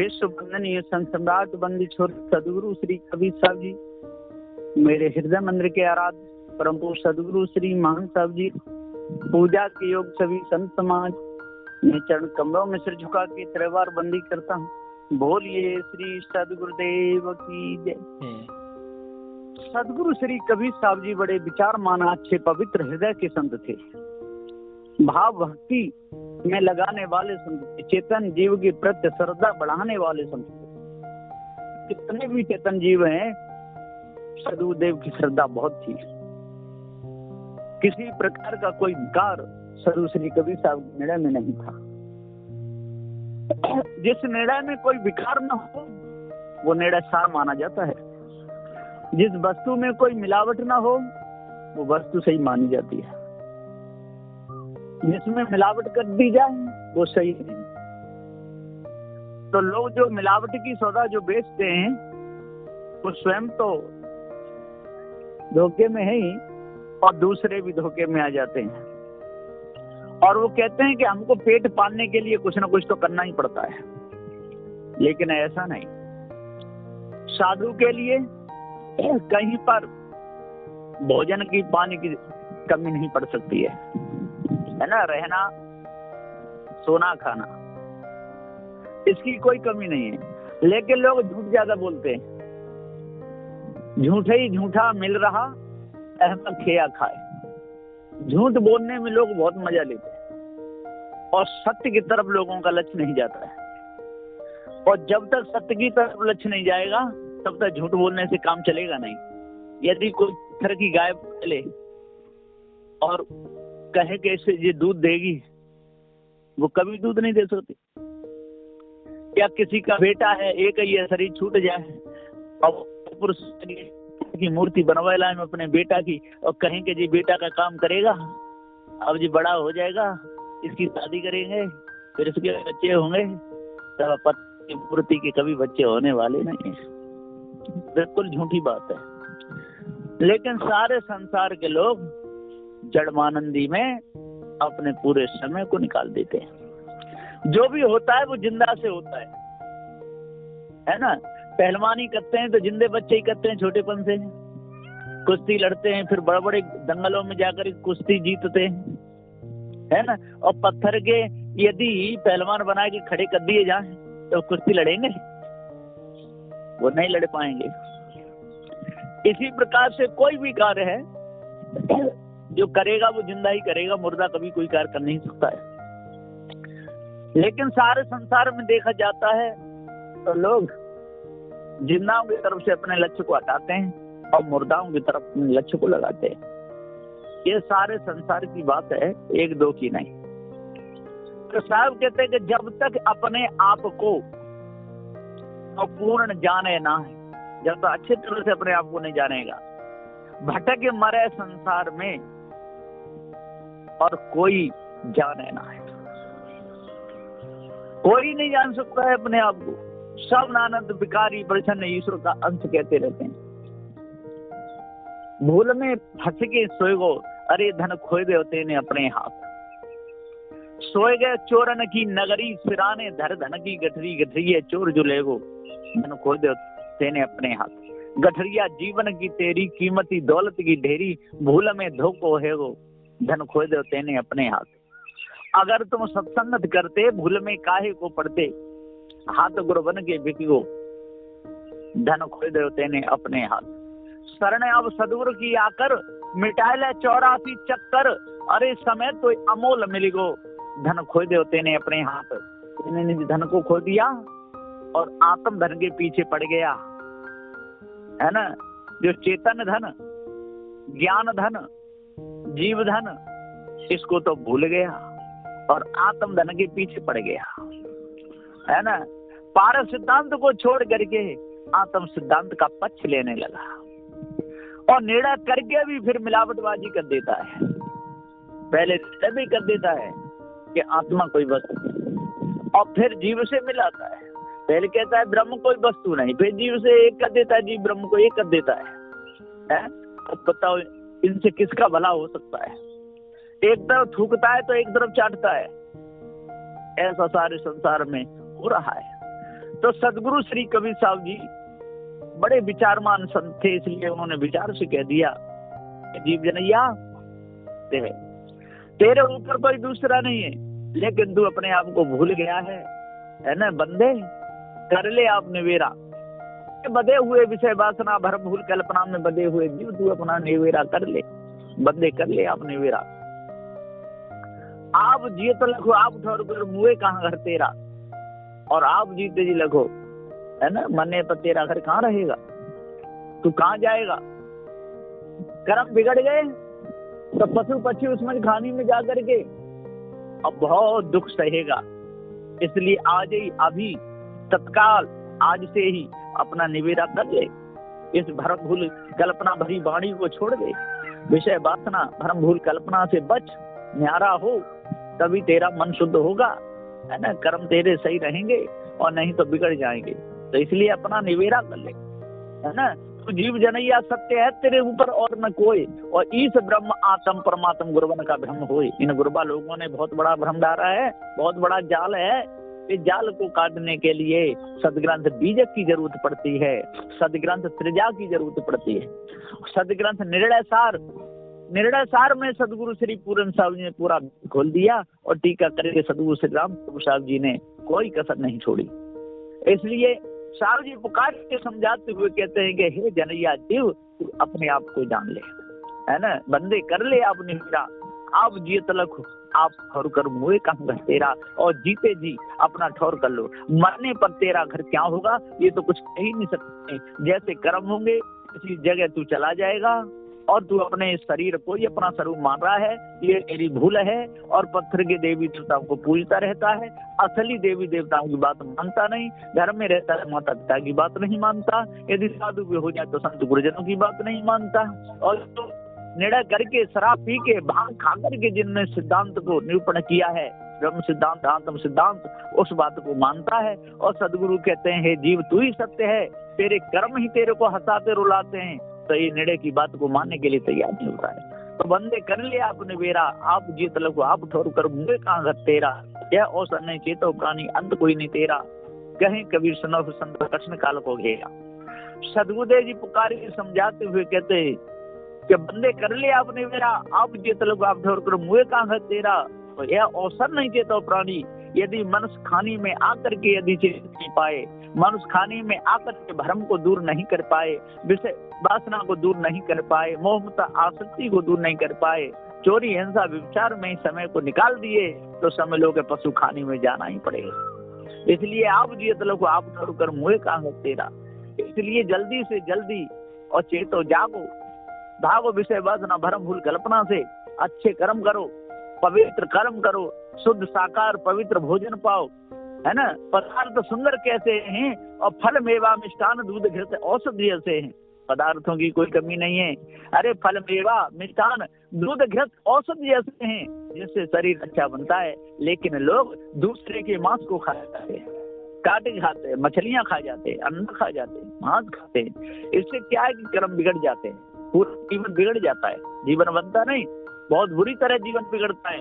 विश्व वंदनीय संत सम्राट वंदी छोर सदगुरु श्री कबीर साहब जी, मेरे हृदय मंदिर के आराध्य परम पूज्य सदगुरु श्री महान साहब जी, पूजा के योग सभी संत समाज में चरण कमलों में सिर झुका के त्रिवार बंदी करता हूँ। बोलिए श्री सदगुरुदेव की जय। सदगुरु श्री कबीर साहब जी बड़े विचारमान, अच्छे पवित्र हृदय के संत थे। भाव भक्ति में लगाने वाले संत थे। चेतन जीव के प्रति श्रद्धा बढ़ाने वाले संत थे। कितने भी चेतन जीव हैं, सदगुरुदेव की श्रद्धा बहुत थी। किसी प्रकार का कोई विकार सदगुरु श्री कबीर साहब के निर्णय में नहीं था। जिस निर्णय में कोई विकार न हो वो निर्णय सार माना जाता है। जिस वस्तु में कोई मिलावट ना हो वो वस्तु सही मानी जाती है। जिसमें मिलावट कर दी जाए वो सही नहीं। तो लोग जो मिलावट की सौदा जो बेचते हैं वो स्वयं तो धोखे में है ही और दूसरे भी धोखे में आ जाते हैं। और वो कहते हैं कि हमको पेट पालने के लिए कुछ ना कुछ तो करना ही पड़ता है, लेकिन ऐसा नहीं। साधु के लिए कहीं पर भोजन की पानी की कमी नहीं पड़ सकती है ना। रहना सोना खाना इसकी कोई कमी नहीं है। लेकिन लोग झूठ ज्यादा बोलते हैं। झूठे ही झूठा मिल रहा अहमद खेया खाए। झूठ बोलने में लोग बहुत मजा लेते हैं और सत्य की तरफ लोगों का लक्ष्य नहीं जाता है। और जब तक सत्य की तरफ लक्ष्य नहीं जाएगा तब तक झूठ बोलने से काम चलेगा नहीं। यदि कोई पत्थर की गाय ले और कहे कि इससे ये दूध देगी, वो कभी दूध नहीं दे सकती। या किसी का बेटा है, एक ये शरीर छूट जाए और पुरुष की मूर्ति बनवा लाए में अपने बेटा की और कहें कि जी बेटा का काम करेगा, अब जी बड़ा हो जाएगा, इसकी शादी करेंगे, फिर इसके बच्चे होंगे। तब पत्नी की मूर्ति के कभी बच्चे होने वाले नहीं है। बिल्कुल झूठी बात है। लेकिन सारे संसार के लोग जड़मानंदी में अपने पूरे समय को निकाल देते हैं। जो भी होता है वो जिंदा से होता है ना। पहलवानी करते हैं तो जिंदे बच्चे ही करते हैं। छोटेपन से कुश्ती लड़ते हैं, फिर बड़े बड़े दंगलों में जाकर कुश्ती जीतते हैं, है ना। और पत्थर के यदि पहलवान बना के खड़े कर दिए जाए तो कुश्ती लड़ेंगे? वो नहीं लड़ पाएंगे। इसी प्रकार से कोई भी कार्य है जो करेगा वो जिंदा ही करेगा। मुर्दा कभी कोई कार्य कर नहीं सकता है। लेकिन सारे संसार में देखा जाता है तो लोग जिंदाओं की तरफ से अपने लक्ष्य को हटाते हैं और मुर्दाओं की तरफ अपने लक्ष्य को लगाते हैं। ये सारे संसार की बात है, एक दो की नहीं। तो साहब कहते हैं कि जब तक अपने आप को पूर्ण जाने ना है, जब तक अच्छे तरह से अपने आप को नहीं जानेगा, भटक मरे संसार में और कोई जाने ना है। कोई नहीं जान सकता है अपने आप को। सब नानंद विकारी प्रसन्न ईश्वर का अंश कहते रहते हैं। भूल में फंस के सोए गो, अरे धन खोए दे होते ने अपने हाथ। सोए गए चोरन की नगरी, सिराने धर धन की गठरी। गठरी है चोर जो ले गो, धन खोए दे होते ने अपने हाथ। गठरिया जीवन की तेरी, कीमती दौलत की ढेरी। भूल में धोखो है गो, धन खोए दे होते ने अपने हाथ। अगर तुम सत्संगत करते, भूल में काहे को पढ़ते। हाथ गुरु बन के बिकिगो, धन खोए दे होते ने अपने हाथ। शरण अब सदगुरु की आकर, मिटाए ले 84 चक्कर। अरे समय तो अमोल मिलिगो, धन खोए दे होते ने अपने हाथ। इन्होंने धन को खो दिया और आत्म धन के पीछे पड़ गया, है ना। जो चेतन धन, ज्ञान धन, जीव धन, इसको तो भूल गया और आत्म धन के पीछे पड़ गया, है ना। पारस सिद्धांत को छोड़ करके आत्म सिद्धांत का पक्ष लेने लगा और निर्णय करके भी फिर मिलावटबाजी कर देता है। पहले भी कर देता है कि आत्मा कोई वस्तु और फिर जीव से मिलाता है। पहले कहता है ब्रह्म कोई वस्तु नहीं, फिर जीव से एक कर देता है, जीव ब्रह्म को एक कर देता है? अब बताओ इनसे किसका भला हो सकता है? एक तरफ थूकता है तो एक तरफ चाटता है। ऐसा सारे संसार में हो रहा है। तो सदगुरु श्री कबीर साहब जी बड़े विचारमान संत थे, इसलिए उन्होंने विचार से कह दिया, जीव जनैया तेरे ऊपर कोई दूसरा नहीं है, लेकिन तू अपने आप को भूल गया है ना बंदे, कर ले आप निवेरा। बधे हुए विषय वासना भरम भूल कल्पना में बधे हुए जीव, तू अपना निवेरा कर ले बंदे, कर ले आप निवेरा। आप जिए तो लखो आप ठोर कर मुए कहाँ घर तेरा, और आप जीते जी लखो, है ना, मरने पर तेरा घर कहाँ रहेगा, तू कहाँ जाएगा। कर्म बिगड़ गए तो पशु पक्षी उसमें खानी में जा करके अब बहुत दुख सहेगा। इसलिए आज ही अभी तत्काल आज से ही अपना निवेरा कर ले, इस भरम भूल कल्पना भरी वाणी को छोड़ दे, विषय वासना भरम भूल कल्पना से बच, न्यारा हो, तभी तेरा मन शुद्ध होगा, है ना, कर्म तेरे सही रहेंगे और नहीं तो बिगड़ जाएंगे। तो इसलिए अपना निवेरा कर ले, है ना। तो जीव जनैया सत्य है तेरे ऊपर और न कोई, और ईश ब्रह्म आत्म परमात्म गुरुवन का भ्रम होए। इन गुरुबा लोगों ने बहुत बड़ा भ्रम डाला है, बहुत बड़ा जाल है। इस जाल को काटने के लिए सदग्रंथ बीजक की जरूरत पड़ती है, सदग्रंथ त्रिजा की जरूरत पड़ती है। सदग्रंथ निर्णय सार में सदगुरु श्री पूरन साहब जी ने पूरा खोल दिया, और टीका करके सदगुरु श्री राम साहब जी ने कोई कसर नहीं छोड़ी। इसलिए साहब जी पुकार के समझाते हुए कहते हैं कि हे जनैया जीव, तू अपने आप को जान ले, है ना, बंदे कर ले आप निवेरा। आप जिए तलक हो आप ठौर कर मुए कहाँ घर तेरा, और जीते जी अपना ठौर कर लो, मरने पर तेरा घर क्या होगा ये तो कुछ कह ही नहीं सकते। जैसे कर्म होंगे किसी जगह तू चला जाएगा, और तू अपने शरीर को ही अपना स्वरूप मान रहा है, ये तेरी भूल है। और पत्थर के देवी देवताओं को पूजता रहता है, असली देवी देवताओं की बात मानता नहीं, घर में रहता है माता पिता की बात नहीं मानता, यदि साधु भी हो जाए तो संत गुरुजनों की बात नहीं मानता, और तो निर्णय करके शराब पी के भांग खा करके जिनने सिद्धांत को निरूपण किया है, ब्रह्म सिद्धांत आत्म सिद्धांत, उस बात को मानता है। और सदगुरु कहते हैं हे जीव तू ही सत्य है, तेरे कर्म ही तेरे को हंसाते रुलाते हैं, तो ये निर्णय की बात को मानने के लिए तैयार नहीं होता है। तो बंदे कर ले आप निवेरा, आप जीत लगो आप ठोर कर मुझे कहाँ घर तेरा, यह अवसर नहीं चेतो प्राणी अंत कोई नहीं तेरा, कहीं कबीर सुनो संत कृष्ण काल को घेरा। सदगुरुदेव जी पुकार के समझाते हुए कहते हैं कि बंदे कर ले आप निवेरा, आप जीत लगो आप ठोर कर मुझे कहाँ घर तेरा, तो यह अवसर नहीं चेतो प्राणी। यदि मनुष्य खानी में आकर के यदि चेत नहीं पाए, मनुष्य खानी में आकर के भ्रम को दूर नहीं कर पाए, विषय वासना को दूर नहीं कर पाए, मोहमता आसक्ति को दूर नहीं कर पाए, चोरी हिंसा विचार में समय को निकाल दिए, तो समय लोग पशु खानी में जाना ही पड़ेगा। इसलिए आप जियत लोग आप ठोर कर मुँह कहाँ तेरा। इसलिए जल्दी से जल्दी और चेतो जागो, भागो विषय वासना भ्रम भूल कल्पना से, अच्छे कर्म करो, पवित्र कर्म करो, शुद्ध साकार पवित्र भोजन पाओ, है ना। पदार्थ सुंदर कैसे हैं, और फल मेवा मिष्ठान दूध घृत औषधि जैसे हैं, पदार्थों की कोई कमी नहीं है। अरे फल मेवा मिष्ठान दूध घृत औषधि जैसे हैं, जिससे शरीर अच्छा बनता है। लेकिन लोग दूसरे के मांस को खा जाते हैं, काटे खाते हैं, मछलियां खा जाते हैं, अंडा खा जाते हैं, मांस खाते हैं। इससे क्या है कि कर्म बिगड़ जाते हैं, पूरा जीवन बिगड़ जाता है, जीवन बनता नहीं, बहुत बुरी तरह जीवन बिगड़ता है।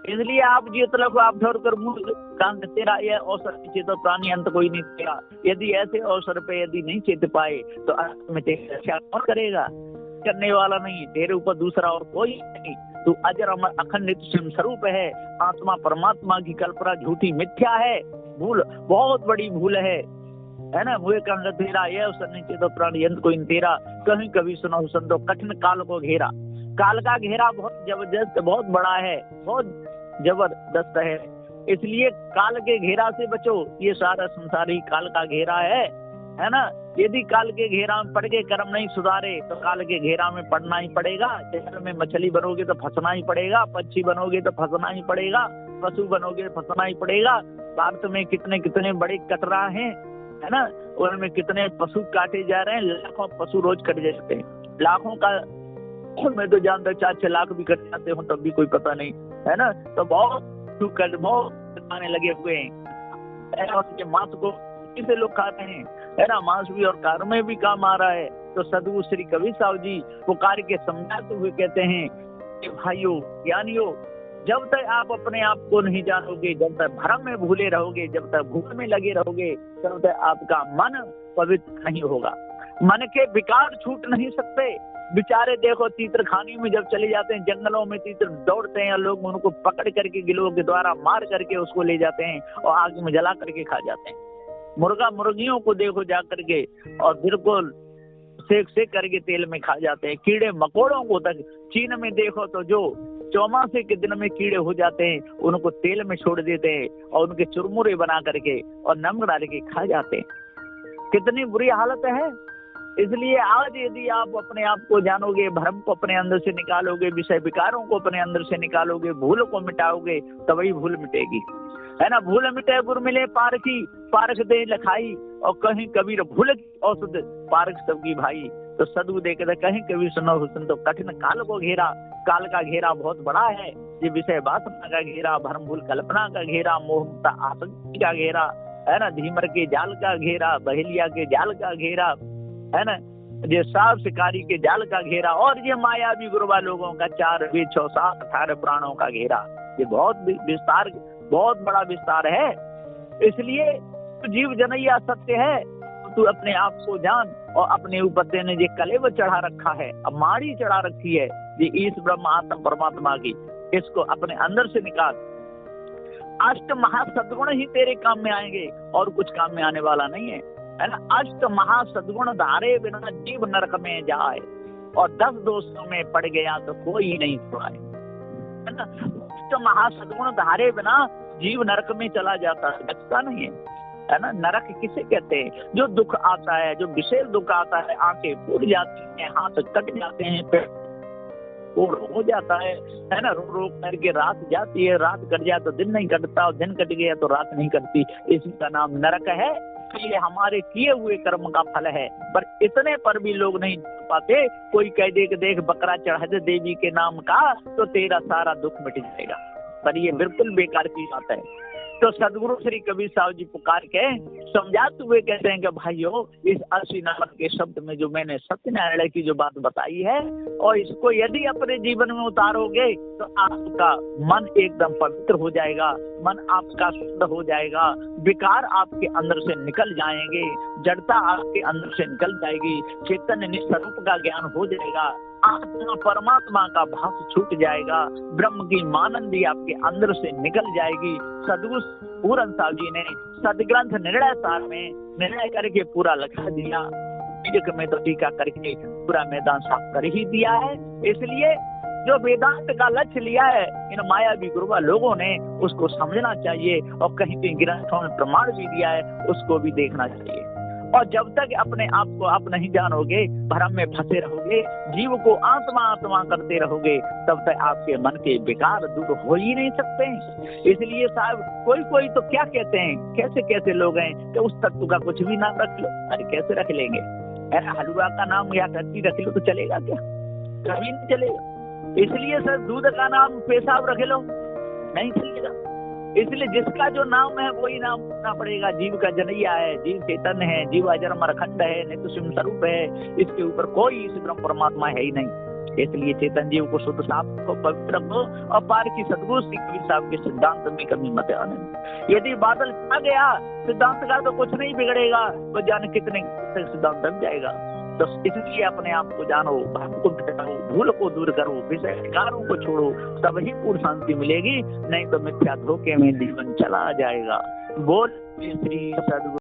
इसलिए आप जियत लगो आप ठोर कर मुँह कांत तेरा, यह अवसर चेतो प्राणी अंत कोई नहीं तेरा। यदि ऐसे अवसर पे यदि नहीं चेत पाए तो अंत में तेरी रक्षा कौन करेगा, करने वाला नहीं, तेरे ऊपर दूसरा और कोई नहीं। तू अजर अमर अखंड स्वयं स्वरूप है, आत्मा परमात्मा की कल्पना झूठी मिथ्या है, भूल बहुत बड़ी भूल है ना। मुझे कांत तेरा, यह अवसर नहीं चेतो प्राणी अंत कोई नहीं तेरा, कहीं कभी सुनो संतो कठिन काल को घेरा। काल का घेरा बहुत जबरदस्त, बहुत बड़ा है, बहुत जबरदस्त है। इसलिए काल के घेरा से बचो, ये सारा संसार ही काल का घेरा है ना। यदि काल के घेरा में पड़ के कर्म नहीं सुधारे तो काल के घेरा में पड़ना ही पड़ेगा। जल में मछली बनोगे तो फंसना ही पड़ेगा, पक्षी बनोगे तो फंसना ही पड़ेगा, पशु बनोगे तो फंसना ही पड़ेगा। भारत में कितने कितने बड़े कटरा हैं, है ना, उनमें कितने पशु काटे जा रहे हैं, लाखों पशु रोज कट जाते हैं, लाखों का, मैं तो जानता 4-6 लाख भी कट जाते हो तब भी कोई पता नहीं, है ना। तो बहुत खाने लगे हुए हैं, मांस को से लोग खाते हैं, है ना, मांस भी और कार में भी काम आ रहा है। तो सदगुरु श्री कबीर साहब जी पुकार के समझाते हुए कहते हैं कि भाइयों ज्ञानियों, जब तक आप अपने आप को नहीं जानोगे, जब तक भ्रम में भूले रहोगे, जब तक भूल में लगे रहोगे, तब तक आपका मन पवित्र नहीं होगा। मन के विकार छूट नहीं सकते। बेचारे देखो तीर्थखानी में जब चले जाते हैं, जंगलों में तीतर दौड़ते हैं, लोग उनको पकड़ करके गिलों के द्वारा मार करके उसको ले जाते हैं और आग में जला करके खा जाते हैं। मुर्गा मुर्गियों को देखो जा करके और बिल्कुल सेक सेक करके तेल में खा जाते हैं। कीड़े मकोड़ों को तक चीन में देखो तो जो चौमासे के दिन में कीड़े हो जाते हैं, उनको तेल में छोड़ देते हैं और उनके चुरमुरे बना करके और नमक डाल के खा जाते हैं। कितनी बुरी हालत है। इसलिए आज यदि आप अपने आप को जानोगे, भ्रम को अपने अंदर से निकालोगे, विषय विकारों को अपने अंदर से निकालोगे, भूल को मिटाओगे, तभी भूल मिटेगी, है ना। भूल मिटे गुर मिले पारखी, पारख दे लखाई, और कहीं कबीर भूल औषध पारख सबकी भाई। तो सदगुरु देखे कहीं कभी सुनो हुसन तो कठिन काल को घेरा। काल का घेरा बहुत बड़ा है। ये विषय वासना का घेरा, भ्रम भूल कल्पना का घेरा, मोहता आसक्ति का घेरा, है ना, धीमर के जाल का घेरा, बहेलिया के जाल का घेरा, है ना, ये सांप शिकारी के जाल का घेरा, और ये मायावी गुरुवा लोगों का 4 वेद 6 7 18 प्राणों का घेरा। ये बहुत विस्तार, बहुत बड़ा विस्तार है। इसलिए जीव जनैया सत्य है, तू अपने आप को जान। और अपने ऊपर तेने जो कलेव चढ़ा रखा है, अब माड़ी चढ़ा रखी है ये ईश ब्रह्म आत्म परमात्मा की, इसको अपने अंदर से निकाल। अष्ट महासद्गुण ही तेरे काम में आएंगे और कुछ काम में आने वाला नहीं है ना। अष्ट महासद्गुण धारे बिना जीव नरक में जाए, और 10 दोषों में पड़ गया तो कोई नहीं छुड़ाए, है ना। अष्ट महासद्गुण धारे बिना जीव नरक में चला जाता है, बचता नहीं है ना। नरक किसे कहते हैं? जो दुख आता है, जो विशेष दुख आता है, आंखें फूट जाती हैं, हाथ कट जाते हैं, पैर हो जाता है ना। रो रो करके रात जाती है, रात कट जाए तो दिन नहीं कटता, और दिन कट गया तो रात नहीं कटती। इसी का नाम नरक है। ये हमारे किए हुए कर्म का फल है, पर इतने पर भी लोग नहीं पाते। कोई कह दे कि देख बकरा चढ़ा दे देवी के नाम का तो तेरा सारा दुख मिट जाएगा, पर ये बिल्कुल बेकार की बात है। तो सदगुरु श्री कबीर साहब जी पुकार के समझाते हुए कहते हैं कि भाइयों, इस 80 नंबर के शब्द में जो मैंने सत्यनारायण की जो बात बताई है, और इसको यदि अपने जीवन में उतारोगे तो आपका मन एकदम पवित्र हो जाएगा, मन आपका शुद्ध हो जाएगा, विकार आपके अंदर से निकल जाएंगे, जड़ता आपके अंदर से निकल जाएगी, चैतन्य निस्वरूप का ज्ञान हो जाएगा, आत्मा परमात्मा का भास छूट जाएगा, ब्रह्म की मानंदी आपके अंदर से निकल जाएगी। सदगुरु पूरन साहब जी ने सदग्रंथ निर्णय सार में निर्णय करके पूरा लिखा दिया, में तो टीका करके पूरा मैदान साफ कर ही दिया है। इसलिए जो वेदांत का लक्ष्य लिया है इन मायावी गुरुवा लोगों ने, उसको समझना चाहिए, और कहीं कहीं ग्रंथों में प्रमाण भी दिया है, उसको भी देखना चाहिए। और जब तक अपने आप को आप नहीं जानोगे, भ्रम में फंसे रहोगे, जीव को आत्मा आत्मा करते रहोगे, तब तक आपके मन के विकार दूर हो ही नहीं सकते। इसलिए साहब कोई तो क्या कहते हैं, कैसे कैसे लोग हैं कि उस तत्व का कुछ भी नाम रख लो। अरे कैसे रख लेंगे? हलवा का नाम या टट्टी रख लो तो चलेगा क्या? कभी नहीं चलेगा। इसलिए सर दूध का नाम पेशाब रख लो, नहीं चलेगा। इसलिए जिसका जो नाम है वही नाम रखना पड़ेगा। जीव का जनैया है, जीव चैतन्य है, जीव अजर अखंड है, नित्य स्वयं स्वरूप है, इसके ऊपर कोई इस ब्रह्म परमात्मा है ही नहीं। इसलिए चेतन जीव को शुद्ध साफ को पवित्र रखो, और पार की सदगुरु श्री कबीर साहब के सिद्धांत में कभी मत आने। यदि बादल छा गया सिद्धांत का तो कुछ नहीं बिगड़ेगा, तो जाने कितने सिद्धांत बन जाएगा। तो इसलिए अपने आप को जानो, भ्रम को मिटाओ, भूल को दूर करो, विषय विकारों को छोड़ो, तब ही पूर्ण शांति मिलेगी। नहीं तो मिथ्या धोखे में जीवन चला जाएगा। बोल श्री सदगुरु।